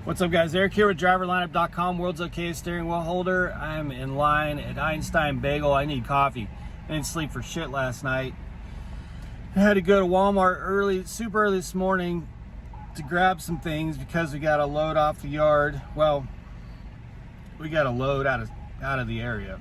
What's up, guys? Eric here with driverlineup.com, world's okayest steering wheel holder. I'm in line at Einstein Bagel. I need coffee. I didn't sleep for shit last night. I had to go to Walmart super early this morning to grab some things because we got a load off the yard. Well, we got a load out of the area.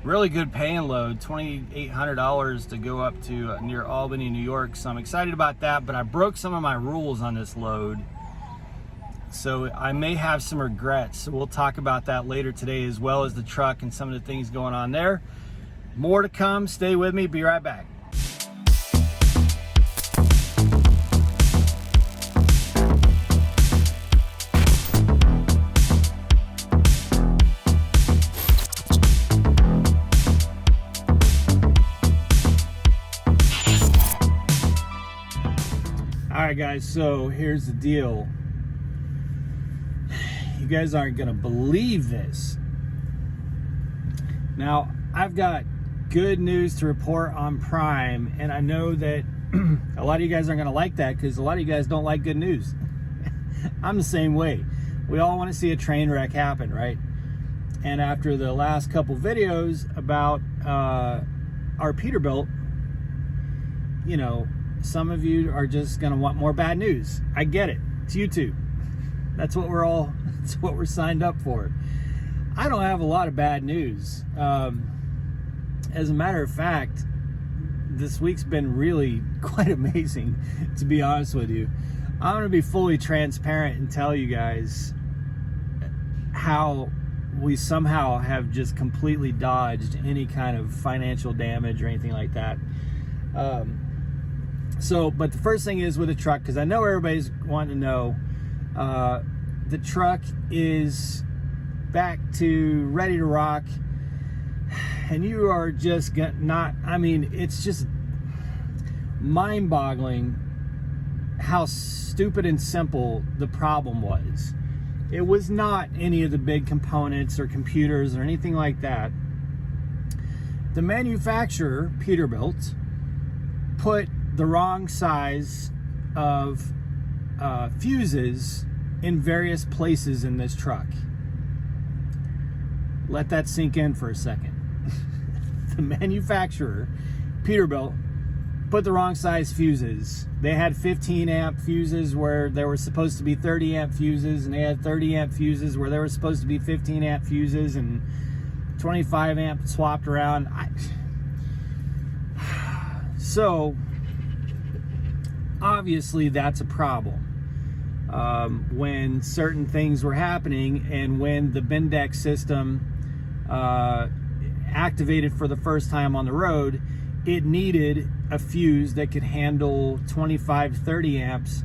Really good paying load, $2,800 to go up to near Albany, New York. So I'm excited about that, but I broke some of my rules on this load. So I may have some regrets. So we'll talk about that later today, as well as the truck and some of the things going on there. More to come. Stay with me. Be right back. All right, guys, so here's the deal. You guys aren't gonna believe this. Now, I've got good news to report on Prime, and I know that a lot of you guys aren't gonna like that because a lot of you guys don't like good news. I'm the same way. We all want to see a train wreck happen, right? And after the last couple videos about our Peterbilt, you know, some of you are just gonna want more bad news. I get it. It's YouTube. That's what we're signed up for. I don't have a lot of bad news. As a matter of fact, this week's been really quite amazing, to be honest with you. I'm gonna be fully transparent and tell you guys how we somehow have just completely dodged any kind of financial damage or anything like that. But the first thing is with the truck, because I know everybody's wanting to know, the truck is back to ready to rock, and you are just it's just mind-boggling how stupid and simple the problem was. It was not any of the big components or computers or anything like that. The manufacturer, Peterbilt, put the wrong size of fuses in various places in this truck. Let that sink in for a second. The manufacturer, Peterbilt, put the wrong size fuses. They had 15 amp fuses where there were supposed to be 30 amp fuses, and they had 30 amp fuses where there were supposed to be 15 amp fuses, and 25 amp swapped around. So obviously that's a problem. When certain things were happening, and when the Bindex system activated for the first time on the road, it needed a fuse that could handle 25 30 amps,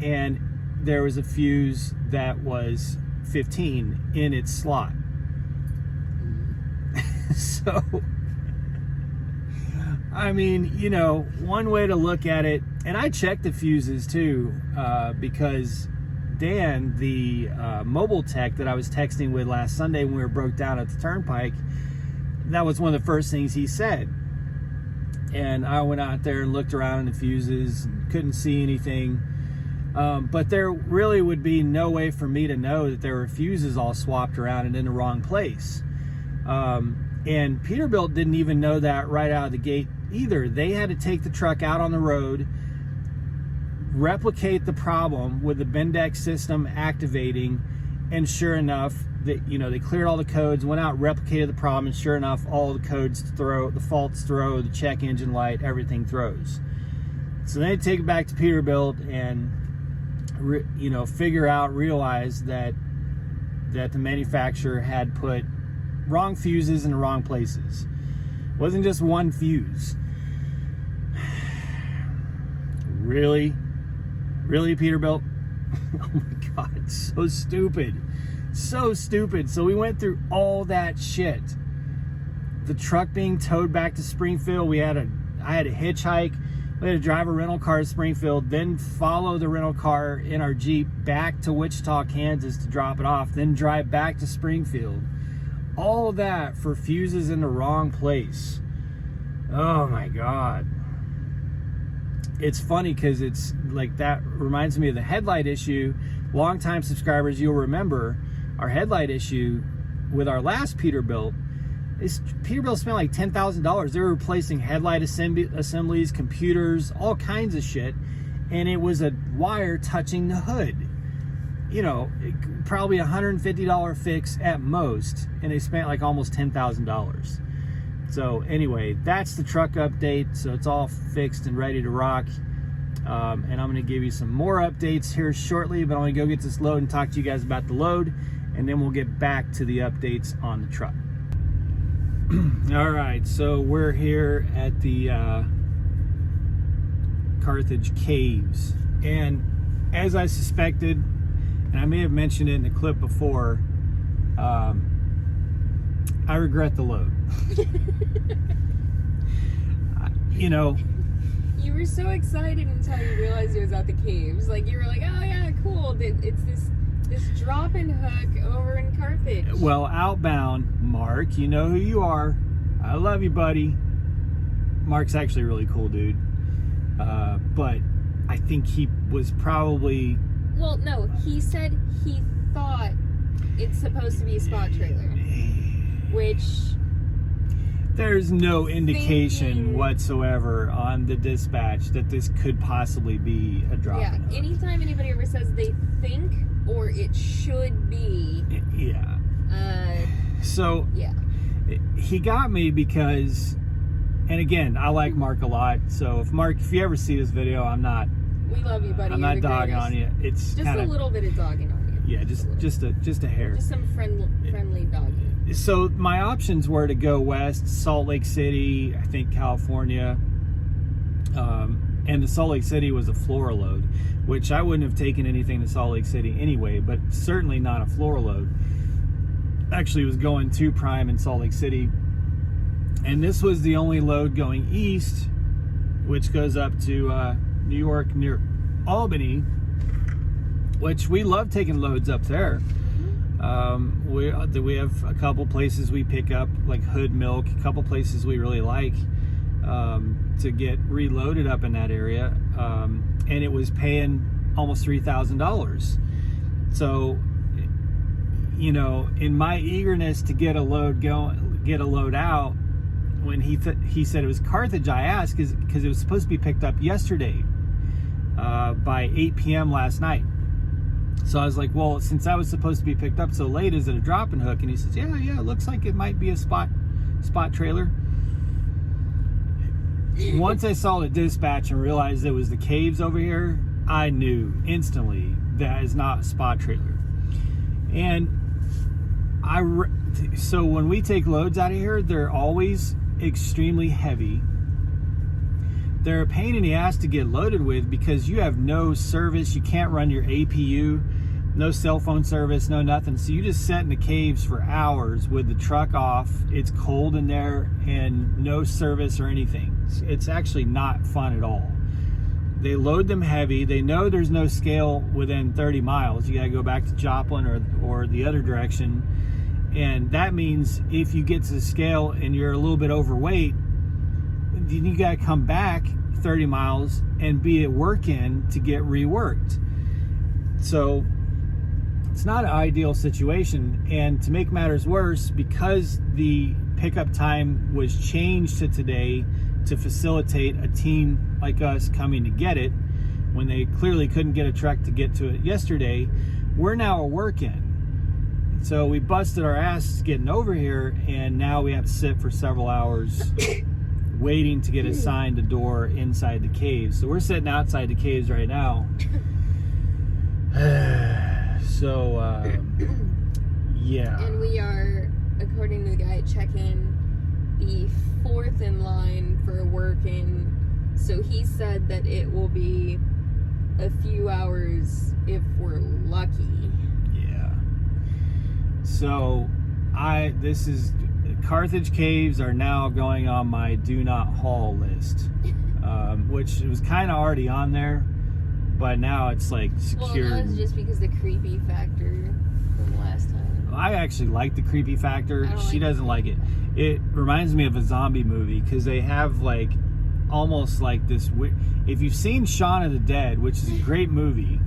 and there was a fuse that was 15 in its slot. So I mean, you know, one way to look at it, and I checked the fuses too, because Dan, the mobile tech that I was texting with last Sunday when we were broke down at the Turnpike, that was one of the first things he said. And I went out there and looked around in the fuses and couldn't see anything. But there really would be no way for me to know that there were fuses all swapped around and in the wrong place. And Peterbilt didn't even know that right out of the gate either. They had to take the truck out on the road, replicate the problem with the Bindex system activating, and sure enough, they cleared all the codes, went out, replicated the problem, and sure enough, all the codes throw, the faults throw, the check engine light, everything throws. So they take it back to Peterbilt and realize that the manufacturer had put wrong fuses in the wrong places. It wasn't just one fuse. Really, Peterbilt? Oh my God, so stupid. So stupid. So we went through all that shit. The truck being towed back to Springfield. I had to hitchhike. We had to drive a rental car to Springfield, then follow the rental car in our Jeep back to Wichita, Kansas to drop it off, then drive back to Springfield. All of that for fuses in the wrong place. Oh my God. it's funny because it's like, that reminds me of the headlight issue. Longtime subscribers, you'll remember our headlight issue with our last Peterbilt. Peterbilt spent like $10,000. They were replacing headlight assemblies, computers, all kinds of shit, and it was a wire touching the hood. You know, probably $150 fix at most, and they spent like almost $10,000. So anyway, that's the truck update. So it's all fixed and ready to rock. And I'm going to give you some more updates here shortly, but I'm going to go get this load and talk to you guys about the load, and then we'll get back to the updates on the truck. All right, so we're here at the Carthage Caves, and as I suspected, and I may have mentioned it in the clip before, I regret the load. You know, you were so excited until you realized it was at the caves. Like, you were like, oh yeah, cool, it's this drop-in hook over in Carthage. Well, outbound, Mark, you know who you are. I love you, buddy. Mark's actually a really cool dude. But I think he was probably... Well, no, he said he thought it's supposed to be a spot trailer. Which... There's no indication whatsoever on the dispatch that this could possibly be a drop-in hook. Anytime anybody ever says they think or it should be... Yeah. So... Yeah. He got me because... And again, I like Mark a lot. So if you ever see this video, I'm not... We love you, buddy. I'm not dogging on you. It's just kinda, a little bit of dogging on you. Yeah, just a hair. Just some friendly dogging. So my options were to go west, Salt Lake City, I think California, and the Salt Lake City was a floor load, which I wouldn't have taken anything to Salt Lake City anyway, but certainly not a floor load. Actually, it was going to Prime in Salt Lake City, and this was the only load going east, which goes up to New York near Albany, which we love taking loads up there. We have a couple places we pick up, like Hood Milk, a couple places we really like to get reloaded up in that area, and it was paying almost $3,000. So, you know, in my eagerness to get a load out, when he said it was Carthage, I asked because it was supposed to be picked up yesterday by 8 p.m. last night. So I was like, well, since that was supposed to be picked up so late, is it a drop-in hook? And he says, yeah, it looks like it might be a spot trailer. Once I saw the dispatch and realized it was the caves over here, I knew instantly that is not a spot trailer. And so when we take loads out of here, they're always extremely heavy. They're a pain in the ass to get loaded with because you have no service. You can't run your APU, no cell phone service, no nothing. So you just sit in the caves for hours with the truck off. It's cold in there and no service or anything. It's actually not fun at all. They load them heavy. They know there's no scale within 30 miles. You got to go back to Joplin or the other direction. And that means if you get to the scale and you're a little bit overweight, then you got to come back 30 miles and be at work-in to get reworked. So it's not an ideal situation. And to make matters worse, because the pickup time was changed to today to facilitate a team like us coming to get it, when they clearly couldn't get a truck to get to it yesterday, we're now a work-in. So we busted our asses getting over here, and now we have to sit for several hours waiting to get assigned a door inside the caves. So we're sitting outside the caves right now. Yeah. And we are, according to the guy at check-in, the fourth in line for work-in. So he said that it will be a few hours if we're lucky. Yeah. So Carthage Caves are now going on my do not haul list, which was kind of already on there, but now it's like secured. Well, that's just because the creepy factor from last time. I actually like the creepy factor. She like doesn't like it. It reminds me of a zombie movie because they have like almost like this. If you've seen Shaun of the Dead, which is a great movie,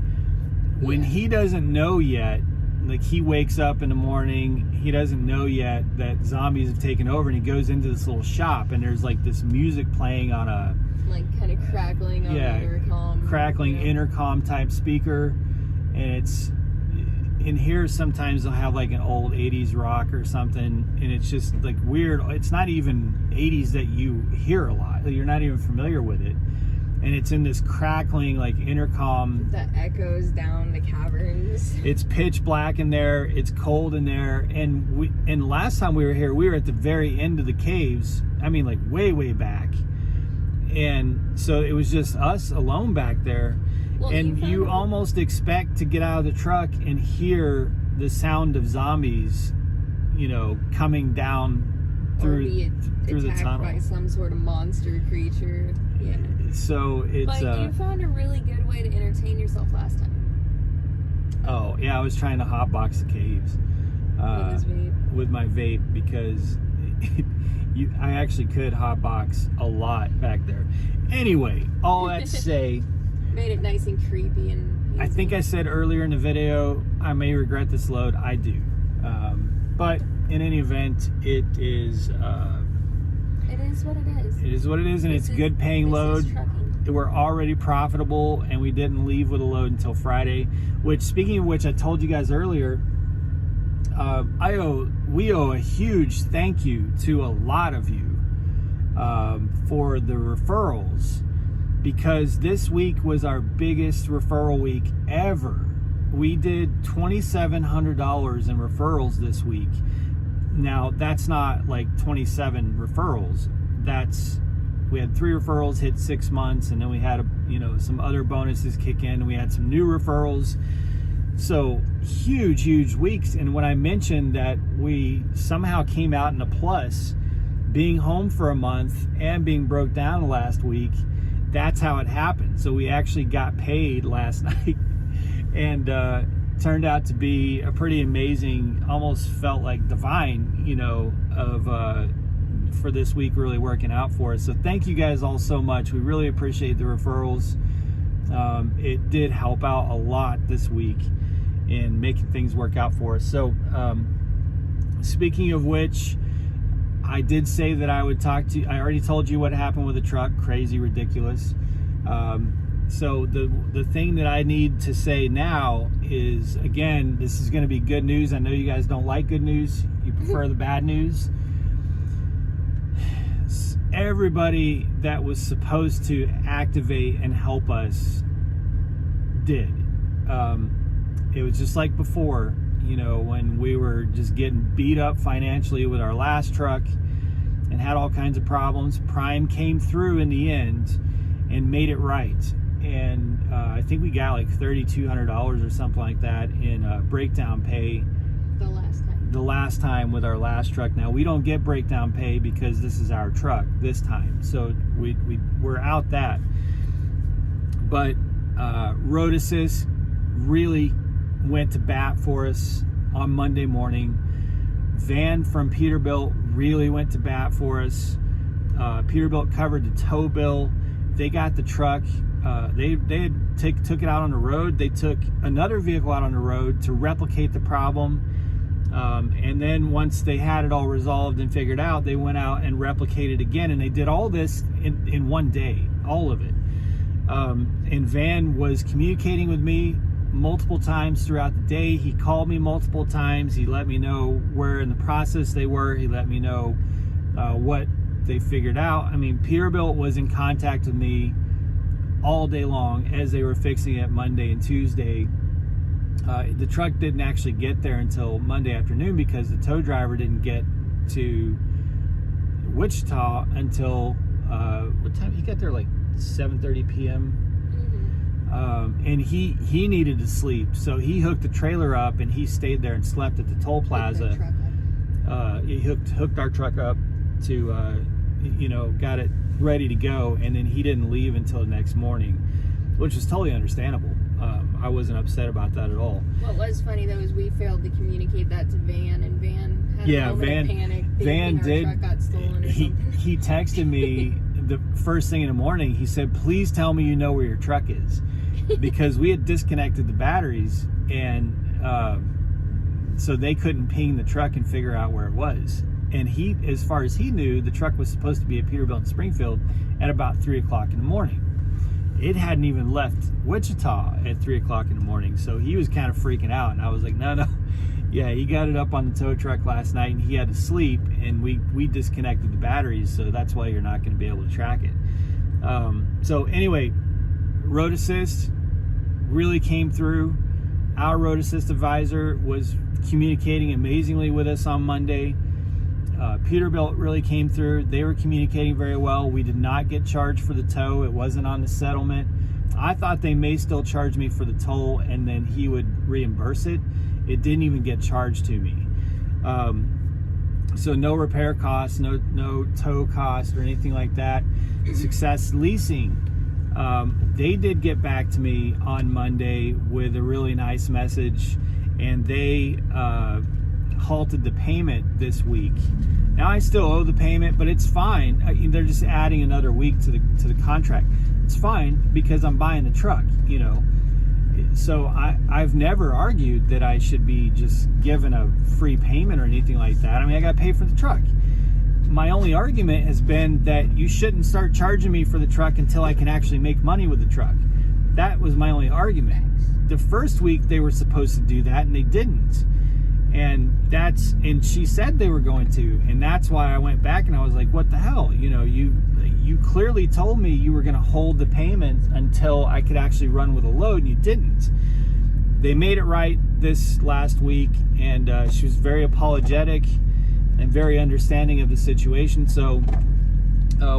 when he doesn't know yet, like he wakes up in the morning, he doesn't know yet that zombies have taken over, and he goes into this little shop, and there's like this music playing on a like kind of crackling on an intercom. Crackling intercom type speaker, and it's in here. Sometimes they'll have like an old 80s rock or something, and it's just like weird. It's not even 80s that you hear a lot. You're not even familiar with it. And it's in this crackling like intercom that echoes down the caverns. It's pitch black in there. It's cold in there. And last time we were here, we were at the very end of the caves. I mean, like way back. And so it was just us alone back there. Well, and you almost expect to get out of the truck and hear the sound of zombies, you know, coming down through the tunnel. By some sort of monster creature. Yeah. So it's. But you found a really good way to entertain yourself last time. Oh yeah, I was trying to hotbox the caves with my vape because I actually could hotbox a lot back there. Anyway, all that to say, made it nice and creepy and easy. I think I said earlier in the video, I may regret this load. I do, but in any event, it is. It is what it is. It is what it is, and it's good paying load. We're already profitable, and we didn't leave with a load until Friday. Which, speaking of which, I told you guys earlier, we owe a huge thank you to a lot of you for the referrals, because this week was our biggest referral week ever. We did $2,700 in referrals this week. Now, that's not like 27 referrals. We had 3 referrals hit 6 months, and then we had some other bonuses kick in, and we had some new referrals. So huge weeks. And when I mentioned that we somehow came out in a plus, being home for a month and being broke down last week, that's how it happened. So we actually got paid last night, and turned out to be a pretty amazing, almost felt like divine, for this week really working out for us. So thank you guys all so much. We really appreciate the referrals. It did help out a lot this week in making things work out for us. So speaking of which, I did say that I would talk to you. I already told you what happened with the truck. Crazy, ridiculous. So the thing that I need to say now is, again, this is going to be good news. I know you guys don't like good news. You prefer the bad news. Everybody that was supposed to activate and help us did. It was just like before, when we were just getting beat up financially with our last truck and had all kinds of problems. Prime came through in the end and made it right. And I think we got like $3,200 or something like that in breakdown pay the last time with our last truck. Now, we don't get breakdown pay because this is our truck this time, so we're out that. But Road Assist really went to bat for us on Monday morning. Van from Peterbilt really went to bat for us. Peterbilt covered the tow bill. They got the truck. They took it out on the road. They took another vehicle out on the road to replicate the problem. And then once they had it all resolved and figured out, they went out and replicated again. And they did all this in one day, all of it. And Van was communicating with me multiple times throughout the day. He called me multiple times. He let me know where in the process they were. He let me know what they figured out. I mean, Peterbilt was in contact with me all day long as they were fixing it Monday and Tuesday. The truck didn't actually get there until Monday afternoon because the tow driver didn't get to Wichita until what time? He got there like 7:30 p.m. And he needed to sleep, so he hooked the trailer up and he stayed there and slept at the toll plaza. He hooked our truck up to got it ready to go, and then he didn't leave until the next morning, which was totally understandable. I wasn't upset about that at all. What was funny though is we failed to communicate that to Van, and Van had a moment of panic. Van did. Our truck got stolen or something. He texted me the first thing in the morning, he said, please tell me you know where your truck is. Because we had disconnected the batteries, and so they couldn't ping the truck and figure out where it was. And he, as far as he knew, the truck was supposed to be at Peterbilt in Springfield at about 3 o'clock in the morning. It hadn't even left Wichita at 3 o'clock in the morning. So he was kind of freaking out. And I was like, no. Yeah, he got it up on the tow truck last night, and he had to sleep, and we disconnected the batteries. So that's why you're not going to be able to track it. So anyway, road assist really came through. Our road assist advisor was communicating amazingly with us on Monday. Peterbilt really came through. They were communicating very well. We did not get charged for the tow. It wasn't on the settlement. I thought they may still charge me for the toll, and then he would reimburse it. It didn't even get charged to me. So no repair costs, no tow costs or anything like that. Success Leasing, they did get back to me on Monday with a really nice message, and they halted the payment this week. Now I still owe the payment, but it's fine. They're just adding another week to the contract. It's fine because I'm buying the truck, you know. So I've never argued that I should be just given a free payment or anything like that. I mean, I got to pay for the truck. My only argument has been that you shouldn't start charging me for the truck until I can actually make money with the truck. That was my only argument. The first week they were supposed to do that, and they didn't. And she said they were going to, and that's why I went back and I was like, what the hell? You know, you clearly told me you were going to hold the payment until I could actually run with a load, and you didn't. They made it right this last week, and she was very apologetic and very understanding of the situation. So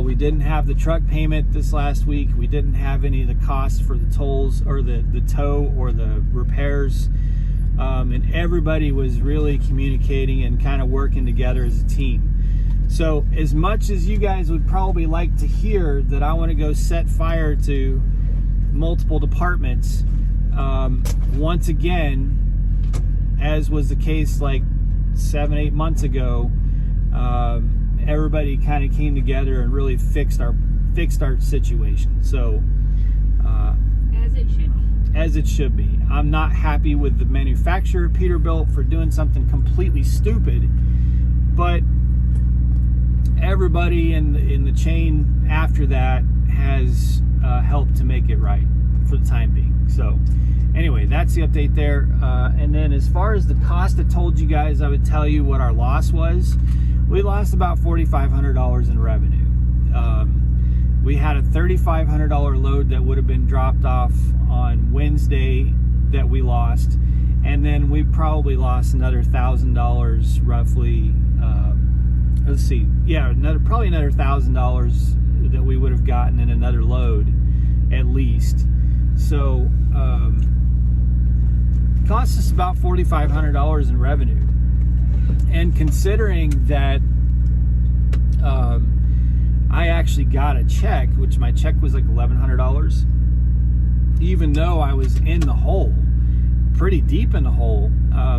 we didn't have the truck payment this last week. We didn't have any of the costs for the tolls or the tow or the repairs. And everybody was really communicating and kind of working together as a team. So as much as you guys would probably like to hear that I want to go set fire to multiple departments, once again, as was the case like 7-8 months ago, everybody kind of came together and really fixed our situation. So as it should be. I'm not happy with the manufacturer, Peterbilt, for doing something completely stupid, but everybody in the chain after that has helped to make it right for the time being. So anyway, that's the update there. And then as far as the cost, I told you guys I would tell you what our loss was. We lost about $4,500 in revenue. We had a $3,500 load that would have been dropped off on Wednesday that we lost, and then we probably lost another $1,000 roughly. Let's see, yeah, probably another $1,000 that we would have gotten in another load at least. So cost us about $4,500 in revenue, and considering that I actually got a check, which my check was like $1,100, even though I was in the hole, pretty deep in the hole,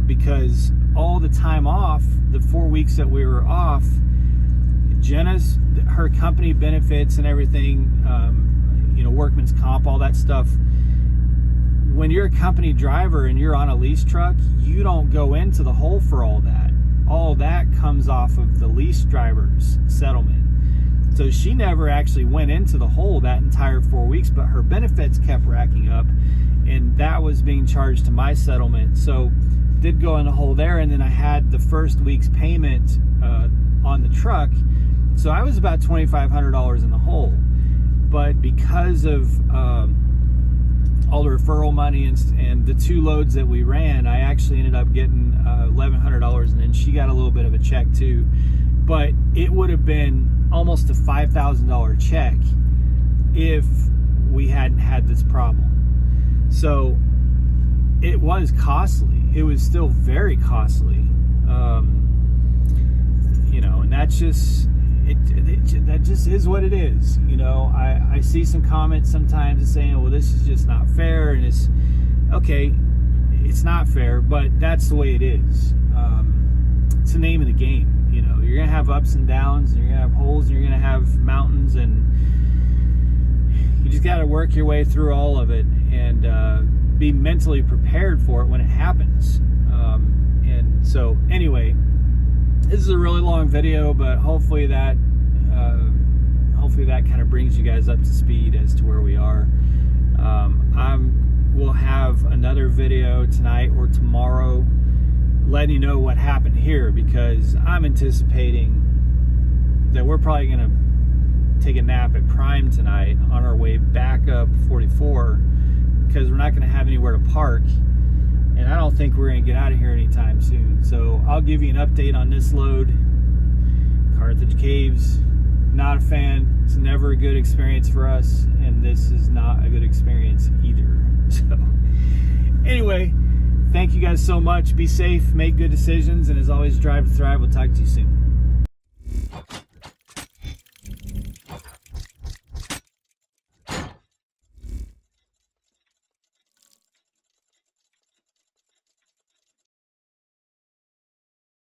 because all the time off, the 4 weeks that we were off, her company benefits and everything, workman's comp, all that stuff. When you're a company driver and you're on a lease truck, you don't go into the hole for all that. All that comes off of the lease driver's settlement. So she never actually went into the hole that entire 4 weeks, but her benefits kept racking up, and that was being charged to my settlement. So did go in the hole there, and then I had the first week's payment on the truck. So I was about $2,500 in the hole. But because of all the referral money and the 2 loads that we ran, I actually ended up getting $1,100, and then she got a little bit of a check too. But it would have been almost a $5,000 check if we hadn't had this problem. So it was costly. It was still very costly. And that's just that just is what it is. I see some comments sometimes saying, well, this is just not fair, and it's okay, it's not fair, but that's the way it is. it's the name of the game. You know, you're gonna have ups and downs, and you're gonna have holes, and you're gonna have mountains, and you just got to work your way through all of it and be mentally prepared for it when it happens. And so anyway, this is a really long video, but hopefully that kind of brings you guys up to speed as to where we are. We'll have another video tonight or tomorrow letting you know what happened here, because I'm anticipating that we're probably going to take a nap at Prime tonight on our way back up 44, because we're not going to have anywhere to park, and I don't think we're going to get out of here anytime soon. So I'll give you an update on this load. Carthage Caves, not a fan. It's never a good experience for us, and this is not a good experience either. So anyway, thank you guys so much. Be safe, make good decisions, and as always, drive to thrive. We'll talk to you soon.